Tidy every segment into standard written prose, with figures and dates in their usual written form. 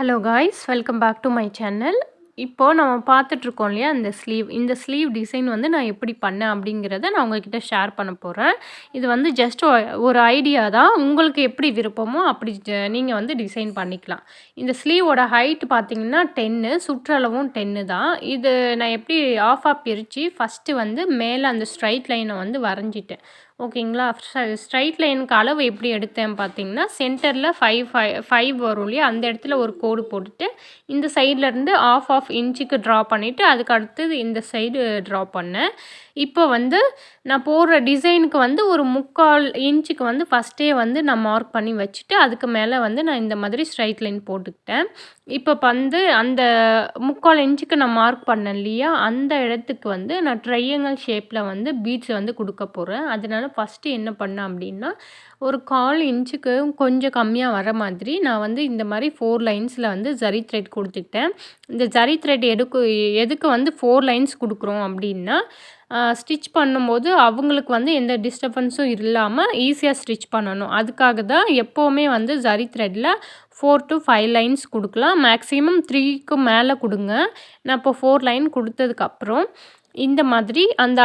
Hello guys, welcome back to my channel. இப்போது நம்ம பார்த்துட்ருக்கோம் இல்லையா இந்த ஸ்லீவ் டிசைன் வந்து நான் எப்படி பண்ணேன் அப்படிங்கிறத நான் உங்ககிட்ட ஷேர் பண்ண போகிறேன். இது வந்து ஜஸ்ட் ஒரு ஐடியா தான். உங்களுக்கு எப்படி விருப்பமோ அப்படி நீங்கள் வந்து டிசைன் பண்ணிக்கலாம். இந்த ஸ்லீவோட ஹைட் பார்த்தீங்கன்னா 10, சுற்றளவும் 10 தான். இது நான் எப்படி ஆஃபாக பிரித்து ஃபஸ்ட்டு வந்து மேலே அந்த ஸ்ட்ரைட் லைனை வந்து வரைஞ்சிட்டேன். ஓகேங்களா? ஸ்ட்ரைட் லைனுக்கு அளவு எப்படி எடுத்தேன் பார்த்தீங்கன்னா, சென்டரில் 5 வரும் இல்லையா, அந்த இடத்துல ஒரு கோடு போட்டுட்டு இந்த சைட்லேருந்து ஆஃப் இன்ச்சுக்கு ட்ரா பண்ணிவிட்டு அதுக்கு அடுத்தது இந்த சைடு ட்ரா பண்ணேன். இப்போ வந்து நான் போடுற டிசைனுக்கு வந்து ஒரு 3/4 இன்ச்சுக்கு வந்து ஃபஸ்ட்டே வந்து நான் மார்க் பண்ணி வச்சுட்டு அதுக்கு மேலே வந்து நான் இந்த மாதிரி ஸ்ட்ரைட் லைன் போட்டுக்கிட்டேன். இப்போ வந்து அந்த 3/4 இன்ச்சுக்கு நான் மார்க் பண்ணேன் இல்லையா, அந்த இடத்துக்கு வந்து நான் ட்ரையாங்கிள் ஷேப்பில் வந்து பீட்ஸ் வந்து கொடுக்க போகிறேன். அதனால ஃபஸ்ட்டு என்ன பண்ணேன் அப்படின்னா, ஒரு 1/4 இன்ச்சுக்கு கொஞ்சம் கம்மியாக வர மாதிரி நான் வந்து இந்த மாதிரி 4 லைன்ஸில் வந்து ஜரி த்ரெட் கொடுத்துக்கிட்டேன். இந்த ஜரி த்ரெட் எதுக்கு வந்து 4 லைன்ஸ் கொடுக்குறோம் அப்படின்னா, ஸ்டிச் பண்ணும்போது அவங்களுக்கு வந்து எந்த டிஸ்டர்பன்ஸும் இல்லாமல் ஈஸியாக ஸ்டிச் பண்ணணும். அதுக்காக தான் எப்போவுமே வந்து ஜரி த்ரெட்டில் 4 to 5 லைன்ஸ் கொடுக்கலாம். மேக்ஸிமம் 3க்கு மேலே கொடுங்க. நான் இப்போ 4 லைன் கொடுத்ததுக்கப்புறம் இந்த மாதிரி அந்த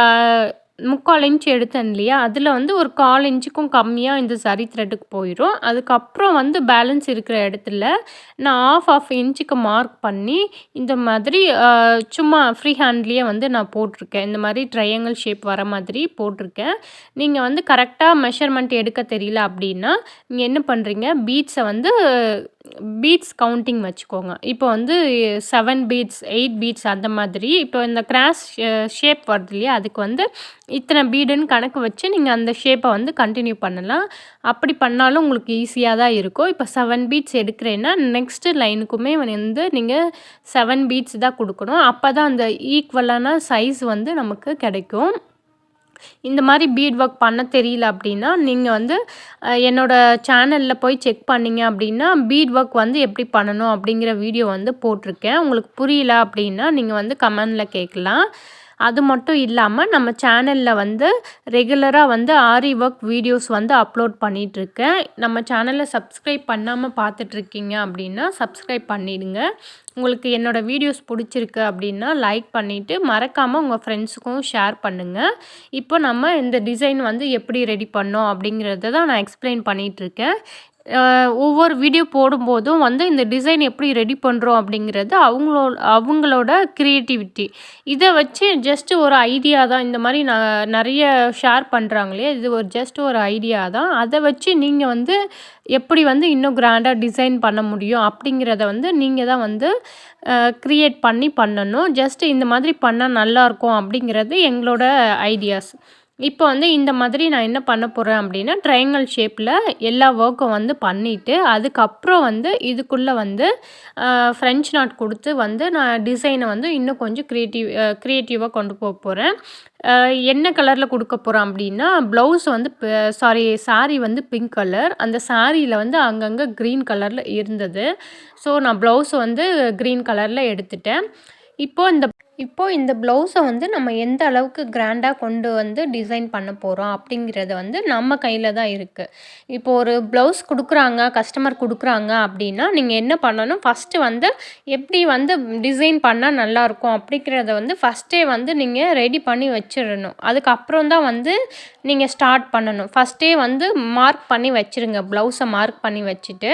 3/4 இன்ச் எடுத்தேன் இல்லையா, அதில் வந்து ஒரு 1/4 இன்ச்சுக்கும் கம்மியாக இந்த ஜரி த்ரெட்டுக்கு போயிடும். அதுக்கப்புறம் வந்து பேலன்ஸ் இருக்கிற இடத்துல நான் ஆஃப் இன்ச்சுக்கு மார்க் பண்ணி இந்த மாதிரி சும்மா ஃப்ரீ ஹேண்ட்லேயே வந்து நான் போட்டிருக்கேன். இந்த மாதிரி ட்ரையாங்கிள் ஷேப் வர மாதிரி போட்டிருக்கேன். நீங்கள் வந்து கரெக்டாக மெஷர்மெண்ட் எடுக்க தெரியல அப்படின்னா நீங்கள் என்ன பண்ணுறீங்க, பீட்ஸ் கவுண்டிங் வச்சுக்கோங்க. இப்போ வந்து 7 பீட்ஸ் 8 பீட்ஸ் அந்த மாதிரி இப்போ இந்த கிராஸ் ஷேப் வருது இல்லையா, அதுக்கு வந்து இத்தனை பீடுன்னு கணக்கு வச்சு நீங்கள் அந்த ஷேப்பை வந்து கண்டினியூ பண்ணலாம். அப்படி பண்ணாலும் உங்களுக்கு ஈஸியாக தான் இருக்கும். இப்போ 7 பீட்ஸ் எடுக்கிறேன்னா நெக்ஸ்ட்டு லைனுக்குமே வந்து நீங்கள் 7 பீட்ஸ் தான் கொடுக்கணும். அப்போ தான் அந்த ஈக்குவலான சைஸ் வந்து நமக்கு கிடைக்கும். இந்த மாதிரி பீட் ஒர்க் பண்ண தெரியல அப்படின்னா நீங்கள் வந்து என்னோடய சேனலில் போய் செக் பண்ணிங்க அப்படின்னா பீட் ஒர்க் வந்து எப்படி பண்ணணும் அப்படிங்கிற வீடியோ வந்து போட்டிருக்கேன். உங்களுக்கு புரியல அப்படின்னா நீங்கள் வந்து கமெண்டில் கேட்கலாம். அது மட்டும் இல்லாமல் நம்ம சேனலில் வந்து ரெகுலராக வந்து ஆரி ஒர்க் வீடியோஸ் வந்து அப்லோட் பண்ணிகிட்ருக்கேன். நம்ம சேனலை சப்ஸ்கிரைப் பண்ணாமல் பார்த்துட்ருக்கீங்க அப்படின்னா சப்ஸ்கிரைப் பண்ணிவிடுங்க. உங்களுக்கு என்னோடய வீடியோஸ் பிடிச்சிருக்கு அப்படின்னா லைக் பண்ணிவிட்டு மறக்காமல் உங்கள் ஃப்ரெண்ட்ஸுக்கும் ஷேர் பண்ணுங்கள். இப்போ நம்ம இந்த டிசைன் வந்து எப்படி ரெடி பண்ணோம் அப்படிங்கிறத தான் நான் எக்ஸ்பிளைன் பண்ணிகிட்ருக்கேன். ஒவ்வொரு வீடியோ போடும்போதும் வந்து இந்த டிசைன் எப்படி ரெடி பண்ணுறோம் அப்படிங்கிறது அவங்களோட க்ரியேட்டிவிட்டி. இதை வச்சு ஜஸ்ட்டு ஒரு ஐடியா தான். இந்த மாதிரி நான் நிறைய ஷேர் பண்ணுறாங்களே, இது ஜஸ்ட் ஒரு ஐடியா தான். அதை வச்சு நீங்கள் வந்து எப்படி வந்து இன்னும் கிராண்டாக டிசைன் பண்ண முடியும் அப்படிங்கிறத வந்து நீங்கள் தான் வந்து க்ரியேட் பண்ணணும். ஜஸ்ட்டு இந்த மாதிரி பண்ணால் நல்லாயிருக்கும் அப்படிங்கிறது எங்களோட ஐடியாஸ். இப்போ வந்து இந்த மாதிரி நான் என்ன பண்ண போகிறேன் அப்படின்னா, ட்ரையாங்கிள் ஷேப்பில் எல்லா ஒர்க்கும் வந்து பண்ணிவிட்டு அதுக்கப்புறம் வந்து இதுக்குள்ளே வந்து ஃப்ரெஞ்ச் நாட் கொடுத்து வந்து நான் டிசைனை வந்து இன்னும் கொஞ்சம் க்ரியேட்டிவாக கொண்டு போகிறேன். என்ன கலரில் கொடுக்க போகிறேன் அப்படின்னா, ப்ளவுஸ் வந்து சாரீ வந்து பிங்க் கலர். அந்த சாரியில் வந்து அங்கங்கே க்ரீன் கலரில் இருந்தது. ஸோ நான் ப்ளவுஸ் வந்து க்ரீன் கலரில் எடுத்துட்டேன். இப்போது இந்த ப்ளவுஸை வந்து நம்ம எந்த அளவுக்கு கிராண்டாக கொண்டு வந்து டிசைன் பண்ண போகிறோம் அப்படிங்கிறது வந்து நம்ம கையில் தான் இருக்குது. இப்போது ஒரு ப்ளவுஸ் கஸ்டமர் கொடுக்குறாங்க அப்படின்னா நீங்கள் என்ன பண்ணணும், ஃபஸ்ட்டு வந்து எப்படி வந்து டிசைன் பண்ணால் நல்லாயிருக்கும் அப்படிங்கிறத வந்து ஃபஸ்ட்டே வந்து நீங்கள் ரெடி பண்ணி வச்சிடணும். அதுக்கப்புறம் தான் வந்து நீங்கள் ஸ்டார்ட் பண்ணணும். ஃபஸ்ட்டே வந்து மார்க் பண்ணி வச்சுருங்க. ப்ளவுஸை மார்க் பண்ணி வச்சுட்டு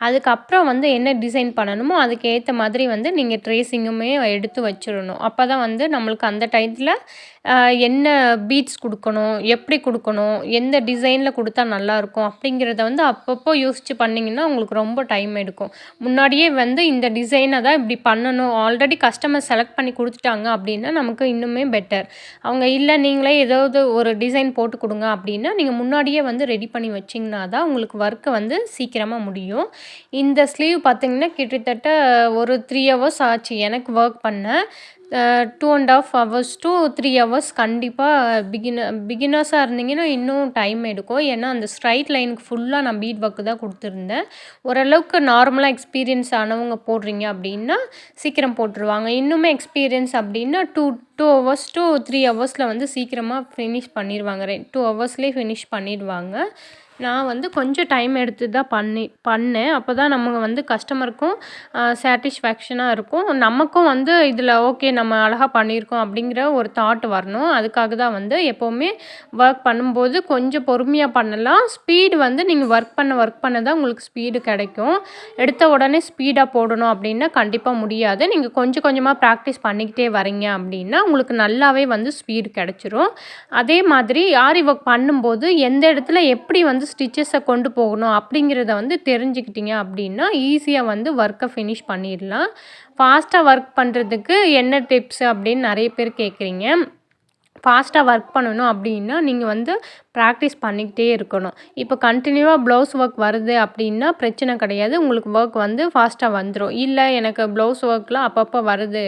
அதுக்கப்புறம் வந்து என்ன டிசைன் பண்ணணுமோ அதுக்கேற்ற மாதிரி வந்து நீங்கள் ட்ரேசிங்குமே எடுத்து வச்சிடணும். அப்போ தான் வந்து நம்மளுக்கு அந்த டயத்தில் என்ன பீட்ஸ் கொடுக்கணும், எப்படி கொடுக்கணும், எந்த டிசைனில் கொடுத்தா நல்லாயிருக்கும் அப்படிங்கிறத வந்து அப்பப்போ யோசித்து பண்ணிங்கன்னா உங்களுக்கு ரொம்ப டைம் எடுக்கும். முன்னாடியே வந்து இந்த டிசைனை தான் இப்படி பண்ணணும், ஆல்ரெடி கஸ்டமர் செலக்ட் பண்ணி கொடுத்துட்டாங்க அப்படின்னா நமக்கு இன்னுமே பெட்டர். அவங்க இல்லை நீங்களே ஏதாவது ஒரு டிசைன் போட்டு கொடுங்க அப்படின்னா நீங்கள் முன்னாடியே வந்து ரெடி பண்ணி வச்சிங்கன்னா தான் உங்களுக்கு ஒர்க்கை வந்து சீக்கிரமாக முடியும். இந்த ஸ்லீவ் பார்த்திங்கன்னா கிட்டத்தட்ட ஒரு 3 ஹவர்ஸ் ஆச்சு எனக்கு ஒர்க் பண்ண. 2.5 hours to 3 hours கண்டிப்பாக பிகினர்ஸாக இருந்தீங்கன்னா இன்னும் டைம் எடுக்கும். ஏன்னா அந்த ஸ்ட்ரைட் லைனுக்கு ஃபுல்லாக நான் பீட் ஒர்க்கு தான் கொடுத்துருந்தேன். ஓரளவுக்கு நார்மலாக எக்ஸ்பீரியன்ஸ் ஆனவங்க போடுறீங்க அப்படின்னா சீக்கிரம் போட்டுருவாங்க. இன்னுமே எக்ஸ்பீரியன்ஸ் அப்படின்னா 2 hours to 3 hours வந்து சீக்கிரமாக ஃபினிஷ் பண்ணிடுவாங்க. 2 ஹவர்ஸ்லேயே ஃபினிஷ் பண்ணிடுவாங்க. நான் வந்து கொஞ்சம் டைம் எடுத்து தான் பண்ணேன். அப்போ தான் நம்ம வந்து கஸ்டமருக்கும் சாட்டிஸ்ஃபேக்ஷனா இருக்கும். நமக்கும் வந்து இதில ஓகே நம்ம அழகா பண்ணியிருக்கோம் அப்படிங்கிற ஒரு தாட் வரணும். அதுக்காக தான் வந்து எப்போவுமே ஒர்க் பண்ணும்போது கொஞ்சம் பொறுமையா பண்ணலாம். ஸ்பீடு வந்து நீங்க ஒர்க் பண்ண தான் உங்களுக்கு ஸ்பீடு கிடைக்கும். எடுத்த உடனே ஸ்பீடா போடணும் அப்படின்னா கண்டிப்பா முடியாது. நீங்க கொஞ்சம் கொஞ்சமா ப்ராக்டிஸ் பண்ணிக்கிட்டே வரீங்க அப்படின்னா, உங்களுக்கு நல்லாவே வந்து ஸ்பீடு கிடைச்சிரும். அதே மாதிரி ஆரி ஒர்க் பண்ணும்போது எந்த இடத்துல எப்படி வந்து ஸ்டிச்சஸை கொண்டு போகணும் அப்படிங்கிறத வந்து தெரிஞ்சுக்கிட்டீங்க அப்படின்னா ஈஸியாக வந்து ஒர்க்கை ஃபினிஷ் பண்ணிடலாம். ஃபாஸ்ட்டாக ஒர்க் பண்ணுறதுக்கு என்ன டிப்ஸ் அப்படின்னு நிறைய பேர் கேட்குறீங்க. ஃபாஸ்ட்டாக ஒர்க் பண்ணணும் அப்படின்னா நீங்கள் வந்து ப்ராக்டிஸ் பண்ணிக்கிட்டே இருக்கணும். இப்போ கண்டினியூவாக ப்ளவுஸ் ஒர்க் வருது அப்படின்னா பிரச்சனை கிடையாது. உங்களுக்கு ஒர்க் வந்து ஃபாஸ்ட்டாக வந்துடும். இல்லை எனக்கு ப்ளவுஸ் ஒர்க்லாம் அப்பப்போ வருது,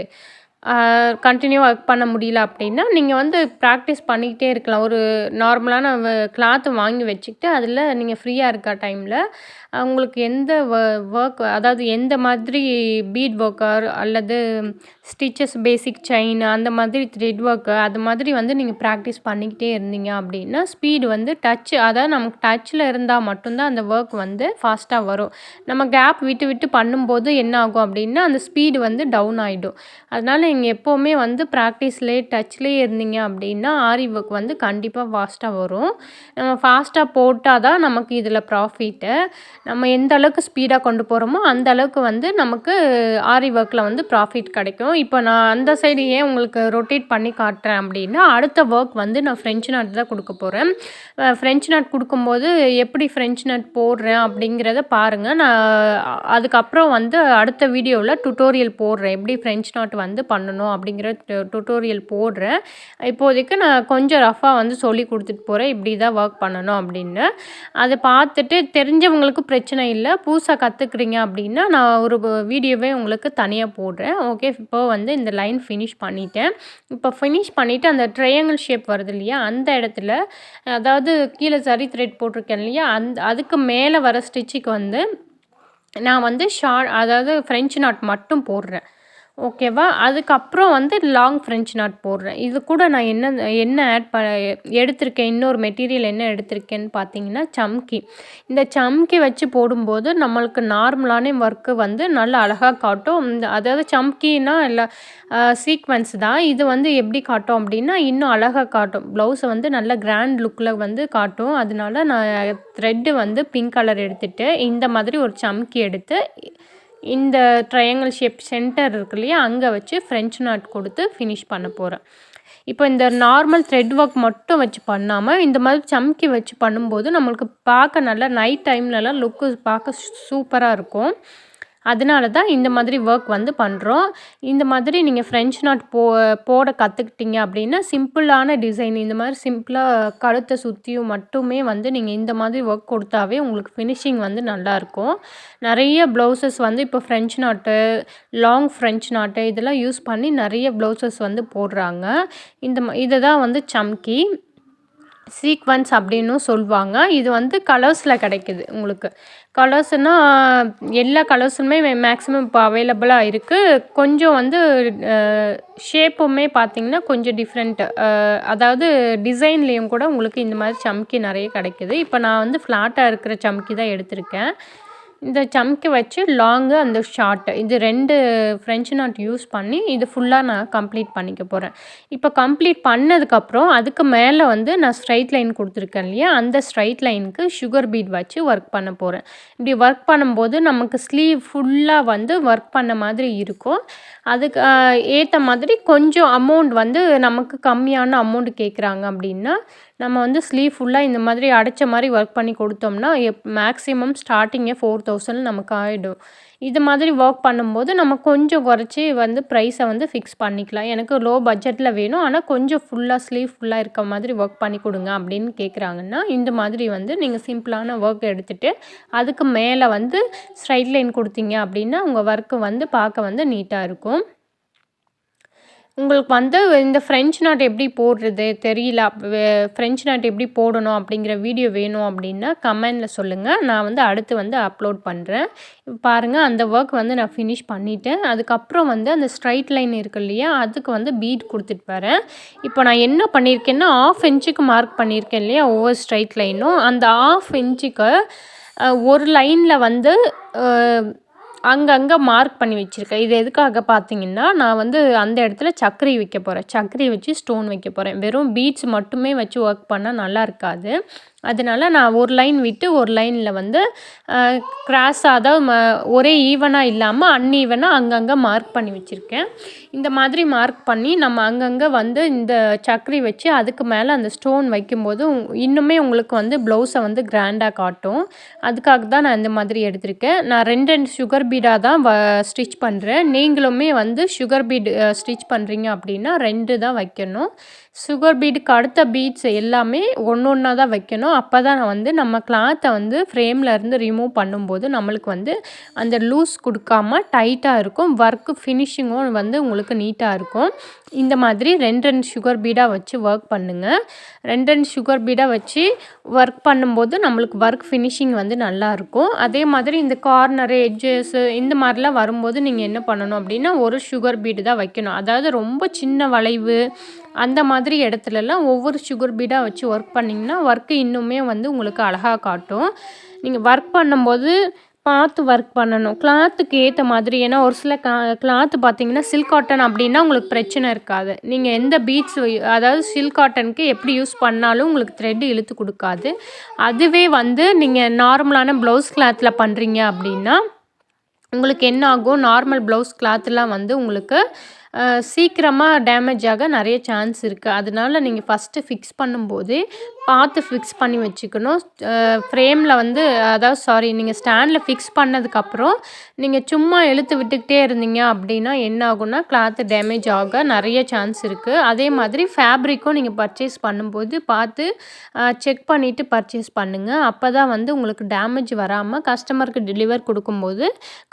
கண்டினியூவாக ஒர்க் பண்ண முடியல அப்படின்னா நீங்கள் வந்து ப்ராக்டிஸ் பண்ணிக்கிட்டே இருக்கலாம். ஒரு நார்மலான கிளாத்து வாங்கி வச்சுக்கிட்டு அதில் நீங்கள் ஃப்ரீயாக இருக்க டைமில் உங்களுக்கு எந்த ஒர்க், அதாவது எந்த மாதிரி பீட் ஒர்க்கர் அல்லது ஸ்டிச்சஸ் பேசிக் செயின் அந்த மாதிரி த்ரெட் ஒர்க்கு அது மாதிரி வந்து நீங்கள் ப்ராக்டிஸ் பண்ணிக்கிட்டே இருந்தீங்க அப்படின்னா ஸ்பீடு வந்து அதாவது நமக்கு டச்சில் இருந்தால் மட்டும்தான் அந்த ஒர்க் வந்து ஃபாஸ்ட்டாக வரும். நம்ம கேப் விட்டு விட்டு பண்ணும்போது என்ன ஆகும் அப்படின்னா அந்த ஸ்பீடு வந்து டவுன் ஆகிடும். அதனால் நீங்கள் எப்போவுமே வந்து ப்ராக்டிஸ்லேயே டச்லேயே இருந்தீங்க அப்படின்னா ஆரி ஒர்க் வந்து கண்டிப்பாக ஃபாஸ்ட்டாக வரும். நம்ம ஃபாஸ்ட்டாக போட்டால் தான் நமக்கு இதில் ப்ராஃபிட்டு. நம்ம எந்த அளவுக்கு ஸ்பீடாக கொண்டு போகிறோமோ அந்த அளவுக்கு வந்து நமக்கு ஆரி ஒர்க்கில் வந்து ப்ராஃபிட் கிடைக்கும். இப்போ நான் அந்த சைடு ஏன் உங்களுக்கு ரொட்டேட் பண்ணி காட்டுறேன் அப்படின்னா அடுத்த ஒர்க் வந்து நான் ஃப்ரெஞ்ச் நாட் தான் கொடுக்க போகிறேன். ஃப்ரெஞ்ச் நாட் கொடுக்கும்போது எப்படி ஃப்ரெஞ்ச் நாட் போடுறேன் அப்படிங்கிறத பாருங்கள். நான் அதுக்கப்புறம் வந்து அடுத்த வீடியோவில் டுட்டோரியல் போடுறேன். எப்படி ஃப்ரெஞ்ச் நாட் வந்து பண்ணணும் அப்படிங்கிற டுட்டோரியல் போடுறேன். இப்போதைக்கு நான் கொஞ்சம் ரஃபாக வந்து சொல்லி கொடுத்துட்டு போகிறேன், இப்படி தான் ஒர்க் பண்ணணும் அப்படின்னு. அதை பார்த்துட்டு தெரிஞ்சவங்களுக்கு பிரச்சனை இல்லை. புதுசாக கற்றுக்குறீங்க அப்படின்னா நான் ஒரு வீடியோவே உங்களுக்கு தனியாக போடுறேன். ஓகே, இப்போ வந்து இந்த லைன் ஃபினிஷ் பண்ணிட்டேன். இப்போ ஃபினிஷ் பண்ணிவிட்டு அந்த ட்ரையாங்கிள் ஷேப் வருது இல்லையா, அந்த இடத்துல அதாவது கீழே சரி த்ரெட் போட்டிருக்கேன் இல்லையா, அதுக்கு மேலே வர ஸ்டிச்சுக்கு வந்து நான் வந்து அதாவது ஃப்ரெஞ்ச் நாட் மட்டும் போடுறேன். ஓகேவா? அதுக்கப்புறம் வந்து லாங் ஃப்ரெஞ்ச் நாட் போடுறேன். இது கூட நான் என்ன எடுத்திருக்கேன், இன்னொரு மெட்டீரியல் என்ன எடுத்திருக்கேன்னு பார்த்தீங்கன்னா சம்கி. இந்த சம்கி வச்சு போடும்போது நம்மளுக்கு நார்மலான ஒர்க்கு வந்து நல்லா அழகாக காட்டும். அதாவது சம்கின்னா இல்லை சீக்வென்ஸ் தான். இது வந்து எப்படி காட்டும் அப்படின்னா இன்னும் அழகாக காட்டும். ப்ளவுஸை வந்து நல்ல கிராண்ட் லுக்கில் வந்து காட்டும். அதனால நான் த்ரெட்டு வந்து பிங்க் கலர் எடுத்துகிட்டு இந்த மாதிரி ஒரு சம்கி எடுத்து இந்த ட்ரையாங்கிள் ஷேப் சென்டர் இருக்கு இல்லையா, அங்கே வச்சு ஃப்ரெஞ்ச் நாட் கொடுத்து ஃபினிஷ் பண்ண போகிறேன். இப்போ இந்த நார்மல் த்ரெட் ஒர்க் மட்டும் வச்சு பண்ணாமல் இந்த மாதிரி சம்கி வச்சு பண்ணும்போது நம்மளுக்கு பார்க்க நல்லா நைட் டைம்லலாம் லுக்கு பார்க்க சூப்பராக இருக்கும். அதனால தான் இந்த மாதிரி ஒர்க் வந்து பண்ணுறோம். இந்த மாதிரி நீங்கள் ஃப்ரெஞ்ச் நாட் போட கற்றுக்கிட்டீங்க அப்படின்னா சிம்பிளான டிசைன் இந்த மாதிரி சிம்பிளாக கழுத்தை சுற்றியும் மட்டுமே வந்து நீங்கள் இந்த மாதிரி ஒர்க் கொடுத்தாவே உங்களுக்கு ஃபினிஷிங் வந்து நல்லாயிருக்கும். நிறைய ப்ளவுசஸ் வந்து இப்போ ஃப்ரெஞ்ச் நாட்டு, லாங் ஃப்ரெஞ்ச் நாட்டு இதெல்லாம் யூஸ் பண்ணி நிறைய ப்ளவுசஸ் வந்து போடுறாங்க. இதை தான் வந்து சம்கி சீக்வன்ஸ் அப்படின்னும் சொல்லுவாங்க. இது வந்து கலர்ஸில் கிடைக்குது உங்களுக்கு. கலர்ஸ்னால் எல்லா கலர்ஸுமே மேக்ஸிமம் இப்போ அவைலபிளாக இருக்குது. கொஞ்சம் வந்து ஷேப்புமே பார்த்திங்கன்னா கொஞ்சம் டிஃப்ரெண்ட், அதாவது டிசைன்லேயும் கூட உங்களுக்கு இந்த மாதிரி சம்கி நிறைய கிடைக்குது. இப்போ நான் வந்து ஃப்ளாட்டாக இருக்கிற சம்கி தான் எடுத்திருக்கேன். இந்த சம்கி வச்சு லாங்கு அந்த ஷார்ட்டு இது 2 ஃப்ரெஞ்ச் நாட் யூஸ் பண்ணி இது ஃபுல்லாக நான் கம்ப்ளீட் பண்ணிக்க போகிறேன். இப்போ கம்ப்ளீட் பண்ணதுக்கப்புறம் அதுக்கு மேலே வந்து நான் ஸ்ட்ரைட் லைன் கொடுத்துருக்கேன் இல்லையா, அந்த ஸ்ட்ரைட் லைனுக்கு சுகர் பீட் வச்சு ஒர்க் பண்ண போகிறேன். இப்படி ஒர்க் பண்ணும்போது நமக்கு ஸ்லீவ் ஃபுல்லாக வந்து ஒர்க் பண்ண மாதிரி இருக்கும். அதுக்கு ஏற்ற மாதிரி கொஞ்சம் அமௌண்ட் வந்து நமக்கு கம்மியான அமௌண்ட் கேட்குறாங்க அப்படின்னா நம்ம வந்து ஸ்லீவ் ஃபுல்லாக இந்த மாதிரி அடைச்ச மாதிரி ஒர்க் பண்ணி கொடுத்தோம்னா மேக்ஸிமம் ஸ்டார்டிங்கே 4000 நமக்கு ஆகிடும். இது மாதிரி ஒர்க் பண்ணும்போது நம்ம கொஞ்சம் குறைச்சி வந்து ப்ரைஸை வந்து ஃபிக்ஸ் பண்ணிக்கலாம். எனக்கு லோ பட்ஜெட்டில் வேணும், ஆனால் கொஞ்சம் ஸ்லீவ் ஃபுல்லாக இருக்க மாதிரி ஒர்க் பண்ணி கொடுங்க அப்படின்னு கேட்குறாங்கன்னா இந்த மாதிரி வந்து நீங்கள் சிம்பிளான ஒர்க் எடுத்துகிட்டு அதுக்கு மேலே வந்து ஸ்ட்ரைட் லைன் கொடுத்தீங்க அப்படின்னா உங்கள் ஒர்க்கு வந்து பார்க்க வந்து நீட்டாக இருக்கும். உங்களுக்கு வந்து இந்த ஃப்ரெஞ்ச் நாட் எப்படி போடுறது தெரியல. ஃப்ரெஞ்ச் நாட் எப்படி போடணும் அப்படிங்கிற வீடியோ வேணும் அப்படின்னா கமெண்ட்ல சொல்லுங்கள். நான் வந்து அடுத்து வந்து அப்லோட் பண்ணுறேன். பாருங்கள் அந்த ஒர்க் வந்து நான் ஃபினிஷ் பண்ணிட்டேன். அதுக்கப்புறம் வந்து அந்த ஸ்ட்ரைட் லைன் இருக்கு இல்லையா, அதுக்கு வந்து பீட் கொடுத்துட்டு வரேன். இப்போ நான் என்ன பண்ணியிருக்கேன்னா 1/2 இன்ச்சுக்கு மார்க் பண்ணியிருக்கேன் இல்லையா ஒவ்வொரு ஸ்ட்ரைட் லைனும். அந்த 1/2 இன்ச்சுக்கு ஒரு லைனில் வந்து அங்கங்கே மார்க் பண்ணி வச்சுருக்கேன். இது எதுக்காக பார்த்தீங்கன்னா, நான் வந்து அந்த இடத்துல சக்கரி வைக்க போகிறேன். சக்கரி வச்சு ஸ்டோன் வைக்க போகிறேன். வெறும் பீட்ஸ் மட்டுமே வச்சு ஒர்க் பண்ணால் நல்லா இருக்காது. அதனால நான் ஒரு லைன் விட்டு ஒரு லைனில் வந்து கிராஸாக அதாவது ஒரே ஈவனாக இல்லாமல் அன்ஈவனாக அங்கங்கே மார்க் பண்ணி வச்சுருக்கேன். இந்த மாதிரி மார்க் பண்ணி நம்ம அங்கங்கே வந்து இந்த சக்கரி வச்சு அதுக்கு மேலே அந்த ஸ்டோன் வைக்கும்போது இன்னுமே உங்களுக்கு வந்து ப்ளவுஸை வந்து கிராண்டாக காட்டும். அதுக்காக தான் நான் இந்த மாதிரி எடுத்திருக்கேன். நான் 2 சுகர் பீடாக தான் ஸ்டிச் பண்ணுறேன். நீங்களுமே வந்து சுகர் பீடு ஸ்டிச் பண்ணுறீங்க அப்படின்னா 2 தான் வைக்கணும். சுகர் பீடுக்கு அடுத்த பீட்ஸ் எல்லாமே ஒன்றா தான் வைக்கணும். அப்போ தான் வந்து நம்ம கிளாத்தை வந்து ஃப்ரேமில் இருந்து ரிமூவ் பண்ணும்போது நம்மளுக்கு வந்து அந்த லூஸ் கொடுக்காம டைட்டாக இருக்கும். ஒர்க்கு ஃபினிஷிங்கும் வந்து உங்களுக்கு நீட்டாக இருக்கும். இந்த மாதிரி 2 சுகர் பீடாக வச்சு ஒர்க் பண்ணுங்கள். 2 சுகர் பீடாக வச்சு ஒர்க் பண்ணும்போது நம்மளுக்கு ஒர்க் ஃபினிஷிங் வந்து நல்லாயிருக்கும். அதே மாதிரி இந்த கார்னரு எட்ஜஸ்ஸு இந்த மாதிரிலாம் வரும்போது நீங்கள் என்ன பண்ணணும் அப்படின்னா ஒரு சுகர் பீடு தான் வைக்கணும். அதாவது ரொம்ப சின்ன வளைவு அந்த மாதிரி இடத்துலலாம் ஒவ்வொரு சுகர் பீடாக வச்சு ஒர்க் பண்ணிங்கன்னா ஒர்க்கு இன்னுமே வந்து உங்களுக்கு அழகாக காட்டும். நீங்கள் ஒர்க் பண்ணும்போது பார்த்து ஒர்க் பண்ணணும். கிளாத்துக்கு ஏற்ற மாதிரி. ஏன்னா ஒரு சில கிளாத்து பார்த்தீங்கன்னா சில்க் காட்டன் அப்படின்னா உங்களுக்கு பிரச்சனை இருக்காது. நீங்கள் எந்த பீட்ஸ் அதாவது சில்க் காட்டனுக்கு எப்படி யூஸ் பண்ணாலும் உங்களுக்கு த்ரெட் இழுத்து கொடுக்காது. அதுவே வந்து நீங்கள் நார்மலான ப்ளவுஸ் கிளாத்தில் பண்ணுறீங்க அப்படின்னா உங்களுக்கு என்ன ஆகும், நார்மல் ப்ளவுஸ் கிளாத்லாம் வந்து உங்களுக்கு சீக்கிரமாக டேமேஜ் ஆக நிறைய சான்ஸ் இருக்குது. அதனால நீங்கள் ஃபஸ்ட்டு ஃபிக்ஸ் பண்ணும்போது பார்த்து ஃபிக்ஸ் பண்ணி வச்சுக்கணும். ஃப்ரேமில் வந்து அதாவது நீங்கள் ஸ்டாண்டில் ஃபிக்ஸ் பண்ணதுக்கப்புறம் நீங்கள் சும்மா இழுத்து விட்டுக்கிட்டே இருந்தீங்க அப்படின்னா என்ன ஆகும்னா கிளாத்து டேமேஜ் ஆக நிறைய சான்ஸ் இருக்குது. அதே மாதிரி ஃபேப்ரிக்கும் நீங்கள் பர்ச்சேஸ் பண்ணும்போது பார்த்து செக் பண்ணிவிட்டு பர்ச்சேஸ் பண்ணுங்கள். அப்போ தான் வந்து உங்களுக்கு டேமேஜ் வராமல் கஸ்டமருக்கு டெலிவர் கொடுக்கும்போது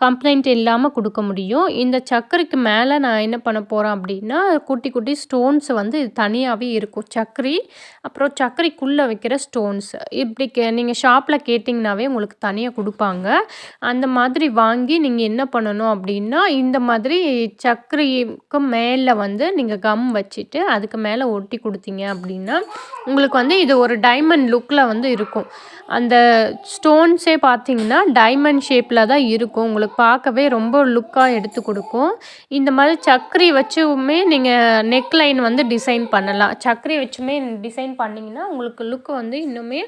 கம்ப்ளைண்ட் இல்லாமல் கொடுக்க முடியும். இந்த சக்கரைக்கு மேலே நான் என்ன பண்ண போகிறேன் அப்படின்னா குட்டி குட்டி ஸ்டோன்ஸ் வந்து இது தனியாகவே இருக்கும். சக்கரி அப்புறம் சக்கரைக்குள்ளே வைக்கிற ஸ்டோன்ஸ் இப்படி நீங்கள் ஷாப்பில் கேட்டிங்கனாவே உங்களுக்கு தனியாக கொடுப்பாங்க. அந்த மாதிரி வாங்கி நீங்கள் என்ன பண்ணணும் அப்படின்னா இந்த மாதிரி சக்கரைக்கு மேலே வந்து நீங்கள் கம் வச்சுட்டு அதுக்கு மேலே ஒட்டி கொடுத்தீங்க அப்படின்னா உங்களுக்கு வந்து இது ஒரு டைமண்ட் லுக்கில் வந்து இருக்கும். அந்த ஸ்டோன்ஸே பார்த்தீங்கன்னா டைமண்ட் ஷேப்பில் தான் இருக்கும். உங்களுக்கு பார்க்கவே ரொம்ப லுக்காக எடுத்து கொடுக்கும். இந்த மாதிரி சக்கரை வச்சுமே நீங்கள் நெக் லைன் வந்து டிசைன் பண்ணலாம். சக்கரை வச்சுமே டிசைன் பண்ணிங்கன்னா உங்களுக்கு லுக்கு வந்து இன்னுமே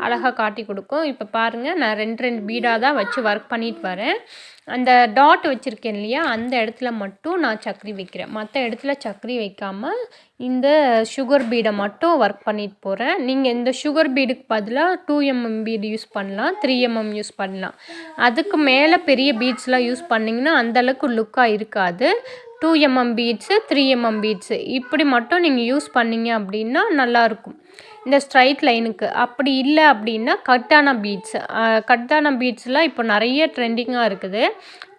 அழகாக காட்டி கொடுக்கும். இப்போ பாருங்கள் நான் 2 பீடாக தான் வச்சு ஒர்க் பண்ணிட்டு வரேன். அந்த டாட் வச்சுருக்கேன் இல்லையா அந்த இடத்துல மட்டும் நான் சக்கரை வைக்கிறேன். மற்ற இடத்துல சக்கரை வைக்காமல் இந்த சுகர் பீடை மட்டும் ஒர்க் பண்ணிட்டு போகிறேன். நீங்கள் இந்த சுகர் பீடுக்கு பதிலாக 2mm பீடு யூஸ் பண்ணலாம், 3mm யூஸ் பண்ணலாம். அதுக்கு மேலே பெரிய பீட்ஸ்லாம் யூஸ் பண்ணிங்கன்னா அந்தளவுக்கு லுக்காக இருக்காது. 2mm பீட்ஸு 3mm பீட்ஸு இப்படி மட்டும் நீங்கள் யூஸ் பண்ணிங்க அப்படின்னா நல்லாயிருக்கும் இந்த ஸ்ட்ரைட் லைனுக்கு. அப்படி இல்லை அப்படின்னா கட்டான பீட்ஸ்லாம் இப்போ நிறைய ட்ரெண்டிங்காக இருக்குது.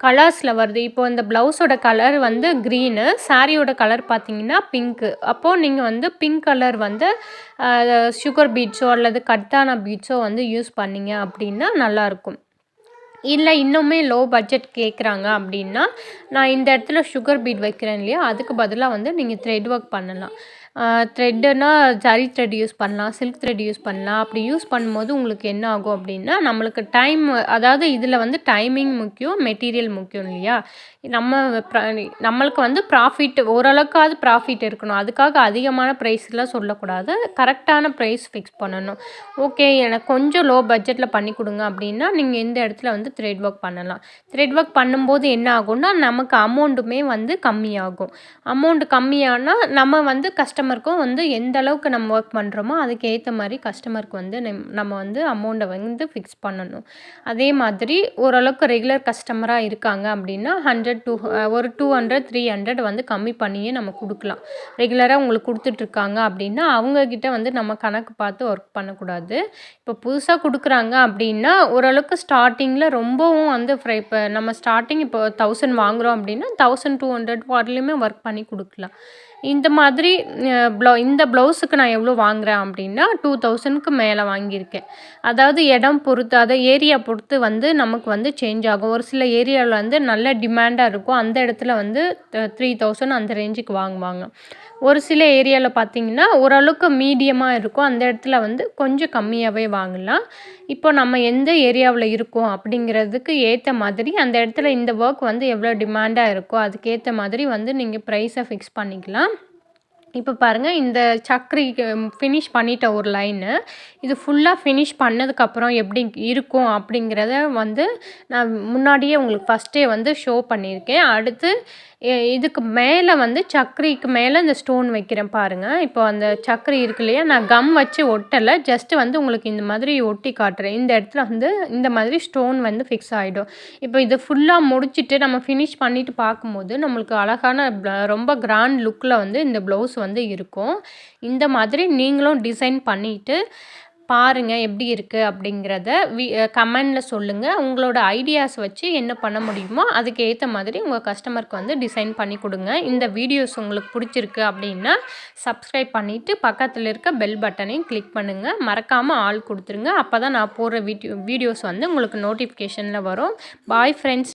கலர்ஸில் வருது. இப்போ இந்த ப்ளவுஸோட கலர் வந்து க்ரீனு, சாரியோட கலர் பார்த்தீங்கன்னா பிங்க்கு. அப்போது நீங்கள் வந்து பிங்க் கலர் வந்து சுகர் பீட்ஸோ அல்லது கட்டான பீட்ஸோ வந்து யூஸ் பண்ணிங்க அப்படின்னா நல்லாயிருக்கும். இல்லை இன்னுமே லோ பட்ஜெட் கேட்குறாங்க அப்படின்னா நான் இந்த இடத்துல சுகர் பீட் வைக்கிறேன் இல்லையா அதுக்கு பதிலாக வந்து நீங்கள் த்ரெட் ஒர்க் பண்ணலாம். த்ரெட்டுனா ஜரி த்ரெட் யூஸ் பண்ணலாம், சில்க் த்ரெட் யூஸ் பண்ணலாம். அப்படி யூஸ் பண்ணும்போது உங்களுக்கு என்ன ஆகும் அப்படின்னா நம்மளுக்கு டைம் அதாவது இதில் வந்து டைமிங் முக்கியம், மெட்டீரியல் முக்கியம் இல்லையா. நம்மளுக்கு வந்து ப்ராஃபிட் ஓரளவுக்காவது ப்ராஃபிட் இருக்கணும். அதுக்காக அதிகமான ப்ரைஸ்லாம் சொல்லக்கூடாது. கரெக்டான ப்ரைஸ் ஃபிக்ஸ் பண்ணணும். ஓகே எனக்கு கொஞ்சம் லோ பட்ஜெட்டில் பண்ணி கொடுங்க அப்படின்னா நீங்கள் இந்த இடத்துல வந்து த்ரெட் ஒர்க் பண்ணலாம். த்ரெட் ஒர்க் பண்ணும்போது என்ன ஆகும்னா நமக்கு அமௌண்ட்டுமே வந்து கம்மியாகும். அமௌண்ட் கம்மியானால் நம்ம வந்து கஸ்டமர் கஸ்டமருக்கும் வந்து எந்த அளவுக்கு நம்ம ஒர்க் பண்ணுறோமோ அதுக்கு ஏற்ற மாதிரி கஸ்டமருக்கு வந்து நம்ம வந்து அமௌண்ட்டை வந்து ஃபிக்ஸ் பண்ணணும். அதே மாதிரி ஓரளவுக்கு ரெகுலர் கஸ்டமராக இருக்காங்க அப்படின்னா 100 டூ ஒரு 200 300 வந்து கம்மி பண்ணியே நம்ம கொடுக்கலாம். ரெகுலராக உங்களுக்கு கொடுத்துட்ருக்காங்க அப்படின்னா அவங்கக்கிட்ட வந்து நம்ம கணக்கு பார்த்து ஒர்க் பண்ணக்கூடாது. இப்போ புதுசாக கொடுக்குறாங்க அப்படின்னா ஓரளவுக்கு ஸ்டார்டிங்கில் ரொம்பவும் வந்து இப்போ நம்ம ஸ்டார்டிங் இப்போ 1000 வாங்குகிறோம் அப்படின்னா 1200 வரலையுமே ஒர்க் பண்ணி கொடுக்கலாம். இந்த மாதிரி இந்த ப்ளவுஸுக்கு நான் எவ்வளோ வாங்குகிறேன் அப்படின்னா 2000க்கு மேலே வாங்கியிருக்கேன். அதாவது இடம் பொறுத்து அதை ஏரியா பொறுத்து வந்து நமக்கு வந்து சேஞ்ச் ஆகும். ஒரு சில ஏரியாவில் வந்து நல்ல டிமாண்டாக இருக்கும். அந்த இடத்துல வந்து 3000 அந்த ரேஞ்சுக்கு வாங்குவாங்க. ஒரு சில ஏரியாவில் பார்த்திங்கன்னா ஓரளவுக்கு மீடியமாக இருக்கும். அந்த இடத்துல வந்து கொஞ்சம் கம்மியாகவே வாங்கலாம். இப்போ நம்ம எந்த ஏரியாவில் இருக்கோம் அப்படிங்கிறதுக்கு ஏற்ற மாதிரி அந்த இடத்துல இந்த ஒர்க் வந்து எவ்வளோ டிமாண்டாக இருக்கோ அதுக்கேற்ற மாதிரி வந்து நீங்கள் ப்ரைஸை ஃபிக்ஸ் பண்ணிக்கலாம். இப்போ பாருங்கள், இந்த சக்கரிக்கு ஃபினிஷ் பண்ணிட்ட ஒரு லைனு. இது ஃபுல்லாக ஃபினிஷ் பண்ணதுக்கப்புறம் எப்படி இருக்கும் அப்படிங்கிறத வந்து நான் முன்னாடியே உங்களுக்கு ஃபஸ்ட்டே வந்து ஷோ பண்ணியிருக்கேன். அடுத்து இதுக்கு மேலே வந்து சக்கரிக்கு மேலே இந்த ஸ்டோன் வைக்கிறேன் பாருங்கள். இப்போ அந்த சக்கரி இருக்கு இல்லையா, நான் கம் வச்சு ஒட்டலை, ஜஸ்ட்டு வந்து உங்களுக்கு இந்த மாதிரி ஒட்டி காட்டுறேன். இந்த இடத்துல வந்து இந்த மாதிரி ஸ்டோன் வந்து ஃபிக்ஸ் ஆகிடும். இப்போ இது ஃபுல்லாக முடிச்சுட்டு நம்ம ஃபினிஷ் பண்ணிவிட்டு பார்க்கும்போது நம்மளுக்கு அழகான ரொம்ப கிராண்ட் லுக்கில் வந்து இந்த ப்ளவுஸ் வந்து இருக்கும். இந்த மாதிரி நீங்களும் டிசைன் பண்ணிவிட்டு பாருங்கள் எப்படி இருக்குது அப்படிங்கிறத கமெண்டில் சொல்லுங்கள். உங்களோட ஐடியாஸ் வச்சு என்ன பண்ண முடியுமோ அதுக்கு ஏற்ற மாதிரி உங்கள் கஸ்டமருக்கு வந்து டிசைன் பண்ணி கொடுங்க. இந்த வீடியோஸ் உங்களுக்கு பிடிச்சிருக்கு அப்படின்னா சப்ஸ்கிரைப் பண்ணிவிட்டு பக்கத்தில் இருக்க பெல் பட்டனையும் கிளிக் பண்ணுங்கள். மறக்காமல் ஆல் கொடுத்துருங்க. அப்போ தான் நான் போடுற வீடியோஸ் வந்து உங்களுக்கு நோட்டிஃபிகேஷனில் வரும். Bye friends.